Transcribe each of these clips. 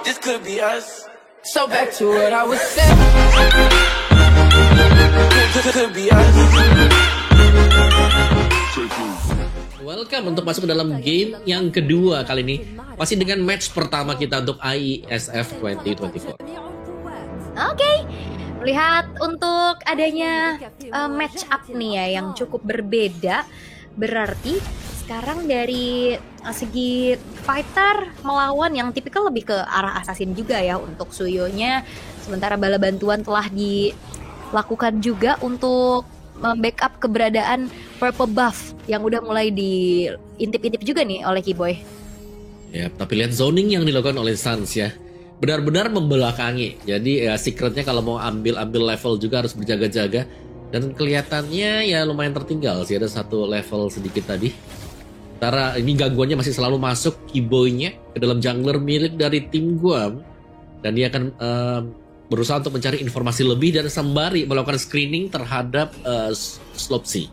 this could be us. So back to what I was saying. Could be us. Welcome untuk masuk ke dalam game yang kedua kali ini. Masih dengan match pertama kita untuk IESF 2024. Oke, lihat untuk adanya match up nih ya yang cukup berbeda. Berarti sekarang dari segi fighter melawan yang tipikal lebih ke arah assassin juga ya untuk Suyonya. Sementara bala bantuan telah dilakukan juga untuk membackup keberadaan purple buff yang udah mulai diintip-intip juga nih oleh Keyboy. Ya, tapi lihat zoning yang dilakukan oleh Sans ya. Benar-benar membelakangi. Jadi ya secretnya kalau mau ambil level juga harus berjaga-jaga. Dan kelihatannya ya lumayan tertinggal sih, ada satu level sedikit tadi. Sementara ini gangguannya masih selalu masuk Keyboy-nya ke dalam jungler milik dari tim Guam. Dan dia akan berusaha untuk mencari informasi lebih dan sembari melakukan screening terhadap Slopsy.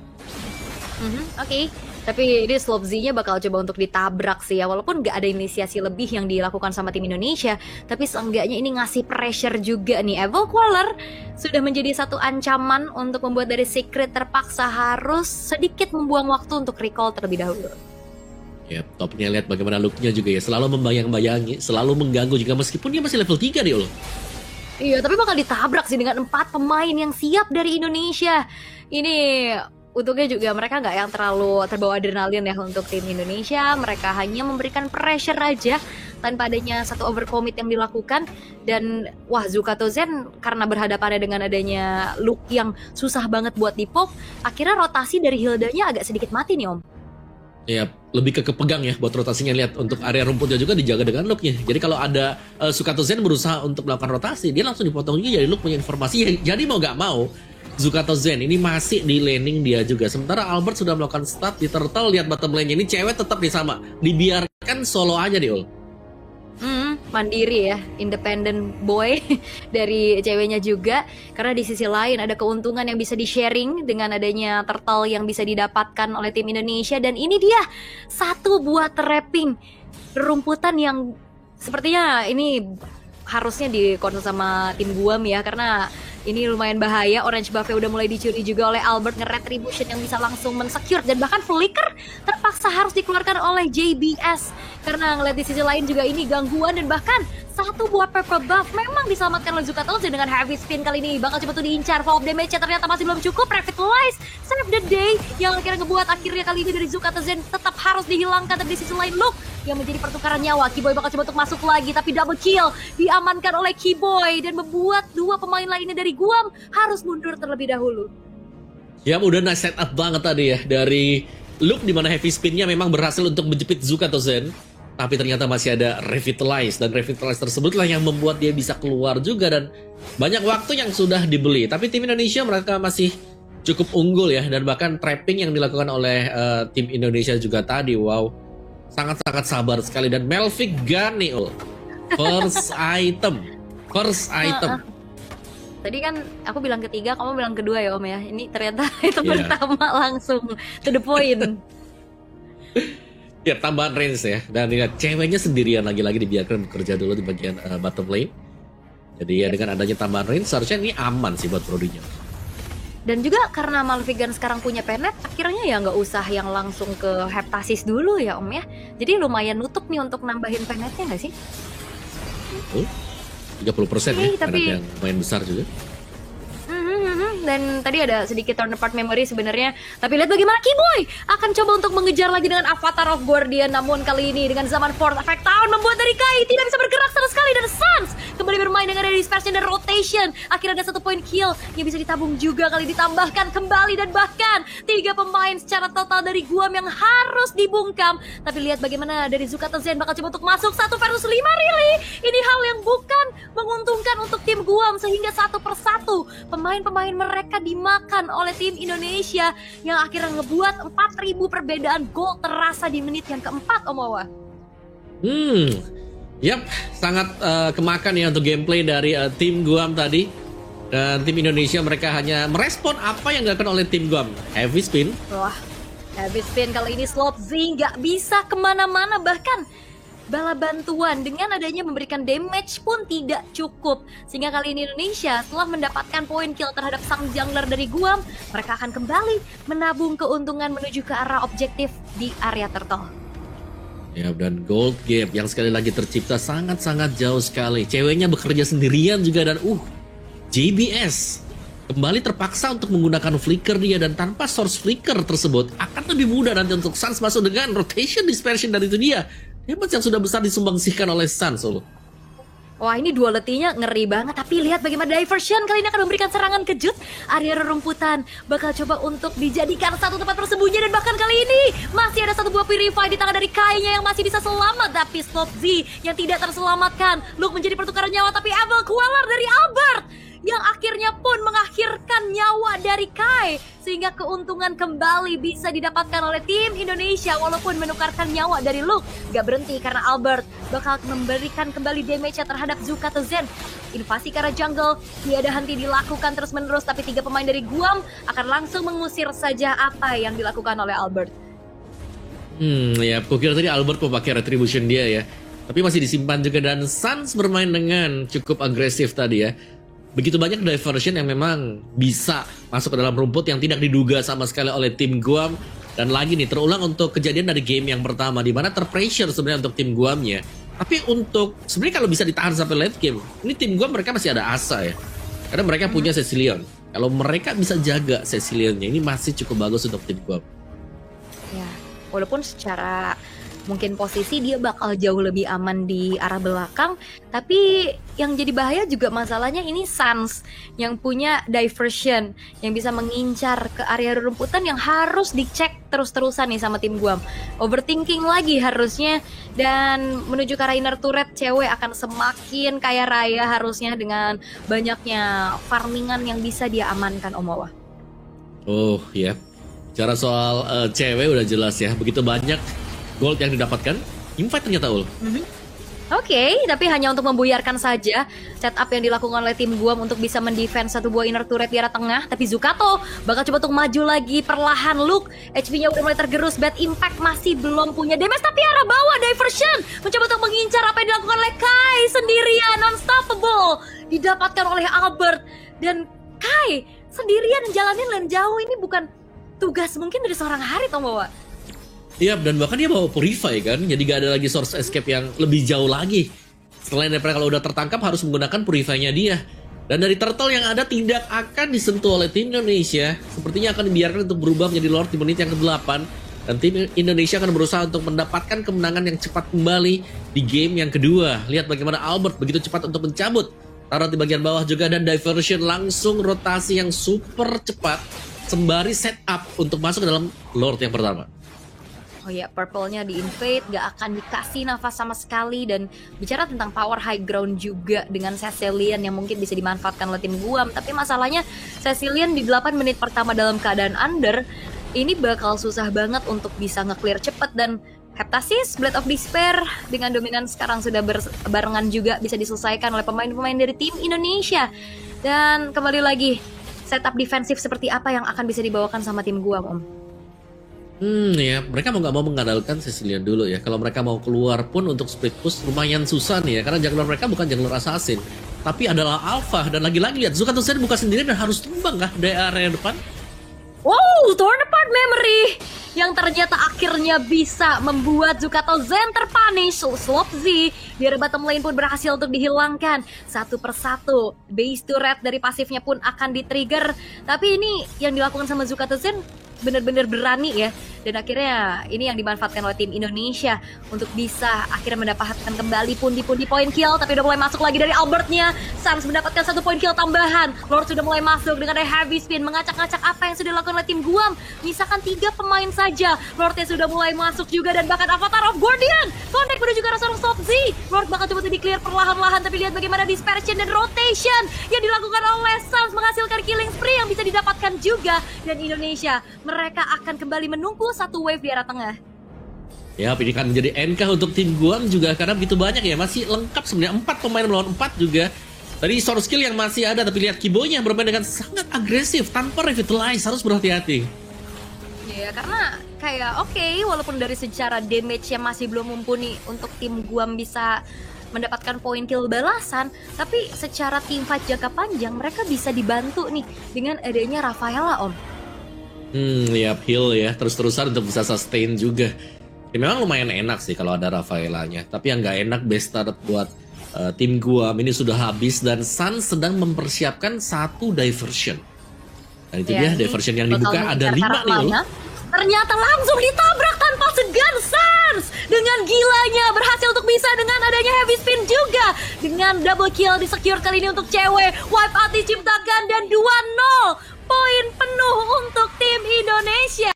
Oke. Tapi ini Slopsy-nya bakal coba untuk ditabrak sih ya. Walaupun gak ada inisiasi lebih yang dilakukan sama tim Indonesia, tapi seenggaknya ini ngasih pressure juga nih. Evil Queller sudah menjadi satu ancaman untuk membuat dari Secret terpaksa harus sedikit membuang waktu untuk recall terlebih dahulu. Ya, topnya lihat bagaimana look-nya juga ya. Selalu membayang-bayangi, selalu mengganggu juga meskipun dia masih level 3 nih, Allah. Iya, tapi bakal ditabrak sih dengan 4 pemain yang siap dari Indonesia. Ini untungnya juga mereka nggak yang terlalu terbawa adrenalin ya untuk tim Indonesia. Mereka hanya memberikan pressure aja tanpa adanya satu overcommit yang dilakukan. Dan wah, Zukato Zen karena berhadapannya dengan adanya look yang susah banget buat dipop, akhirnya rotasi dari Hilda-nya agak sedikit mati nih Om. Ya, lebih ke kepegang ya buat rotasinya. Lihat untuk area rumputnya juga dijaga dengan look-nya. Jadi kalau ada Zukato Zen berusaha untuk melakukan rotasi, dia langsung dipotong juga jadi look punya informasi. Jadi mau gak mau Zukato Zen ini masih di laning dia juga. Sementara Albert sudah melakukan start di turtle. Lihat bottom lane-nya ini cewek tetap di sama. Dibiarkan solo aja nih Ul. Mandiri ya, independent boy dari ceweknya juga. Karena di sisi lain ada keuntungan yang bisa di-sharing dengan adanya turtle yang bisa didapatkan oleh tim Indonesia. Dan ini dia, satu buah trapping rumputan yang sepertinya ini harusnya dikonsul sama tim Guam ya. Karena ini lumayan bahaya. Orange buff-nya udah mulai dicuri juga oleh Albert. Nge-retribution yang bisa langsung men-secure. Dan bahkan flicker terpaksa harus dikeluarkan oleh JBS. Karena ngeliat di sisi lain juga ini gangguan. Dan bahkan satu buah purple buff memang diselamatkan oleh Zukato Zen dengan heavy spin kali ini. Bakal coba tuh diincar. Fall damage-nya ternyata masih belum cukup. Revitalize, save the day. Yang akhirnya ngebuat akhirnya kali ini dari Zukato Zen tetap harus dihilangkan. Dan di sisi lain Luke yang menjadi pertukaran nyawa. Keyboy bakal coba untuk masuk lagi. Tapi double kill diamankan oleh Keyboy. Dan membuat dua pemain lainnya dari Guam harus mundur terlebih dahulu. Ya, udah nice setup banget tadi ya dari Luke, dimana heavy spinnya memang berhasil untuk menjepit Zukato Zen. Tapi ternyata masih ada Revitalize. Dan Revitalize tersebutlah yang membuat dia bisa keluar juga. Dan banyak waktu yang sudah dibeli. Tapi tim Indonesia mereka masih cukup unggul ya. Dan bahkan trapping yang dilakukan oleh tim Indonesia juga tadi. Wow, sangat-sangat sabar sekali. Dan Melvick Gun nih First item. Tadi kan aku bilang ketiga, kamu bilang kedua ya Om ya. Ini ternyata itu pertama langsung to the point. Ya, tambahan range ya. Dan lihat ceweknya sendirian lagi-lagi dibiarkan bekerja dulu di bagian bottom lane. Jadi ya dengan adanya tambahan range seharusnya ini aman sih buat Brodinya. Dan juga karena Malvigan sekarang punya penet, akhirnya ya nggak usah yang langsung ke Heptasis dulu ya Om ya. Jadi lumayan nutup nih untuk nambahin penetnya nggak sih? 30% ya, tapi yang lumayan besar juga. Dan tadi ada sedikit turn apart memory sebenarnya. Tapi lihat bagaimana Keyboy akan coba untuk mengejar lagi dengan Avatar of Guardian. Namun kali ini dengan zaman Fourth Effect Town membuat dari Kai tidak bisa bergerak sama sekali. Dan Sans kembali bermain dengan ada dispersion dan rotation. Akhirnya ada 1 point kill yang bisa ditabung juga kali ditambahkan kembali. Dan bahkan 3 pemain secara total dari Guam yang harus dibungkam. Tapi lihat bagaimana dari Zukato Zen bakal coba untuk masuk 1 versus 5 really. Ini hal yang bukan menguntungkan untuk tim Guam. Sehingga 1 persatu pemain-pemain mereka dimakan oleh tim Indonesia yang akhirnya ngebuat 4.000 perbedaan gol terasa di menit yang keempat Om Wawa. Yap, sangat kemakan ya untuk gameplay dari tim Guam tadi. Dan tim Indonesia mereka hanya merespon apa yang dilakukan oleh tim Guam. Heavy spin. Wah, heavy spin kali ini Slopsy nggak bisa kemana-mana. Bahkan bala bantuan dengan adanya memberikan damage pun tidak cukup. Sehingga kali ini Indonesia setelah mendapatkan poin kill terhadap sang jungler dari Guam, mereka akan kembali menabung keuntungan menuju ke arah objektif di area turtle. Ya, dan gold gap yang sekali lagi tercipta sangat-sangat jauh sekali. Ceweknya bekerja sendirian juga dan JBS kembali terpaksa untuk menggunakan flicker dia, dan tanpa source flicker tersebut akan lebih mudah nanti untuk Suns masuk dengan rotation dispersion, dan itu dia damage yang sudah besar disumbangsikan oleh Suns. Wah, ini duality-nya ngeri banget. Tapi lihat bagaimana Diversion kali ini akan memberikan serangan kejut. Area rerumputan bakal coba untuk dijadikan satu tempat bersembunyi. Dan bahkan kali ini masih ada satu buah Purify di tangan dari Kai-nya yang masih bisa selamat. Tapi Slop Z yang tidak terselamatkan. Luke menjadi pertukaran nyawa, tapi Abel keluar dari Albert yang akhirnya pun mengakhirkan nyawa dari Kai, sehingga keuntungan kembali bisa didapatkan oleh tim Indonesia walaupun menukarkan nyawa dari Luke. Gak berhenti karena Albert bakal memberikan kembali damage terhadap Zukato Zen. Invasi ke arah jungle tiada henti dilakukan terus menerus, tapi 3 pemain dari Guam akan langsung mengusir saja apa yang dilakukan oleh Albert. Ya, kukira tadi Albert mau pakai retribution dia ya, tapi masih disimpan juga, dan Suns bermain dengan cukup agresif tadi ya. Begitu banyak diversion yang memang bisa masuk ke dalam rumput yang tidak diduga sama sekali oleh tim Guam. Dan lagi nih terulang untuk kejadian dari game yang pertama, di mana terpressure sebenarnya untuk tim Guamnya. Tapi untuk sebenarnya kalau bisa ditahan sampai late game, ini tim Guam mereka masih ada asa ya, karena mereka punya Cecilion. Kalau mereka bisa jaga Cecilionnya, ini masih cukup bagus untuk tim Guam. Ya, walaupun secara mungkin posisi dia bakal jauh lebih aman di arah belakang, tapi yang jadi bahaya juga masalahnya ini Suns yang punya diversion yang bisa mengincar ke area rumputan yang harus dicek terus-terusan nih sama tim Guam. Overthinking lagi harusnya, dan menuju ke arah inner turret cewek akan semakin kaya raya harusnya dengan banyaknya farmingan yang bisa dia amankan, Om Wawa. Oh ya, cara soal cewek udah jelas ya, begitu banyak gold yang didapatkan, invite ternyata Oke, tapi hanya untuk membuyarkan saja setup yang dilakukan oleh tim Guam untuk bisa mendefense satu buah inner turret di arah tengah. Tapi Zukato bakal coba untuk maju lagi perlahan. Luke, HP-nya udah mulai tergerus, Bad Impact masih belum punya damage, tapi arah bawah Diversion mencoba untuk mengincar apa yang dilakukan oleh Kai sendirian. Unstoppable didapatkan oleh Albert, dan Kai sendirian jalanin lane jauh. Ini bukan tugas mungkin dari seorang Harit, Om Bawa. Iya, dan bahkan dia bawa Purify kan, jadi gak ada lagi source escape yang lebih jauh lagi. Selain daripada kalau udah tertangkap harus menggunakan Purify-nya dia. Dan dari turtle yang ada tidak akan disentuh oleh tim Indonesia. Sepertinya akan dibiarkan untuk berubah menjadi Lord di menit yang ke-8. Dan tim Indonesia akan berusaha untuk mendapatkan kemenangan yang cepat kembali di game yang kedua. Lihat bagaimana Albert begitu cepat untuk mencabut taruh di bagian bawah juga, dan Diversion langsung rotasi yang super cepat sembari setup untuk masuk ke dalam Lord yang pertama. Oh ya, purple-nya di-invade, gak akan dikasih nafas sama sekali. Dan bicara tentang power high ground juga dengan Cecilion yang mungkin bisa dimanfaatkan oleh tim Guam. Tapi masalahnya Cecilion di 8 menit pertama dalam keadaan under, ini bakal susah banget untuk bisa nge-clear cepet. Dan Heptasis, Blade of Despair dengan dominan sekarang sudah berbarengan juga bisa diselesaikan oleh pemain-pemain dari tim Indonesia. Dan kembali lagi, setup defensif seperti apa yang akan bisa dibawakan sama tim Guam, Om? Ya, mereka mau nggak mau mengandalkan Cecilion dulu ya. Kalau mereka mau keluar pun untuk split push lumayan susah nih ya, karena jungler mereka bukan jungler assassin, tapi adalah alpha. Dan lagi-lagi lihat, Zukato Zen buka sendiri dan harus tumbang kah dari area depan. Wow, torn apart memory yang ternyata akhirnya bisa membuat Zukato Zen terpunish. Slop Z di area bottom lane pun berhasil untuk dihilangkan satu persatu. Base turret dari pasifnya pun akan di-trigger. Tapi ini yang dilakukan sama Zukato Zen benar-benar berani ya. Dan akhirnya ini yang dimanfaatkan oleh tim Indonesia untuk bisa akhirnya mendapatkan kembali pundi-pundi poin kill. Tapi udah mulai masuk lagi dari Albertnya. Suns mendapatkan 1 poin kill tambahan. Lord sudah mulai masuk dengan heavy spin, mengacak-ngacak apa yang sudah dilakukan oleh tim Guam. Misalkan 3 pemain saja. Lordnya sudah mulai masuk juga, dan bahkan Avatar of Guardian kontak menuju ke arah seorang Slop Z. Lord bakal coba di-clear perlahan-lahan, tapi lihat bagaimana dispersion dan rotation yang dilakukan oleh Suns menghasilkan killing spree yang bisa didapatkan juga. Dan Indonesia, mereka akan kembali menunggu satu wave di arah tengah. Ya, ini kan menjadi NK untuk tim Guam juga, karena begitu banyak ya, masih lengkap sebenarnya, 4 pemain melawan 4 juga. Tadi source skill yang masih ada, tapi lihat Kibonya bermain dengan sangat agresif tanpa revitalize, harus berhati-hati. Ya, karena kayak oke, walaupun dari secara damage-nya masih belum mumpuni untuk tim Guam bisa mendapatkan poin kill balasan, tapi secara team fight jangka panjang mereka bisa dibantu nih dengan adanya Rafaela, Om. Yap, heal ya, terus-terusan untuk bisa sustain juga. Ya, memang lumayan enak sih kalau ada Rafaelanya, tapi yang nggak enak best start buat tim Guam ini sudah habis dan Sun sedang mempersiapkan satu diversion. Dan itu dia diversion yang dibuka ada 5 nih loh. Ternyata langsung ditabrak tanpa segan Suns. Dengan gilanya berhasil untuk bisa dengan adanya heavy spin juga. Dengan double kill di secure kali ini untuk cewek. Wipe out diciptakan dan 2-0. Poin penuh untuk tim Indonesia.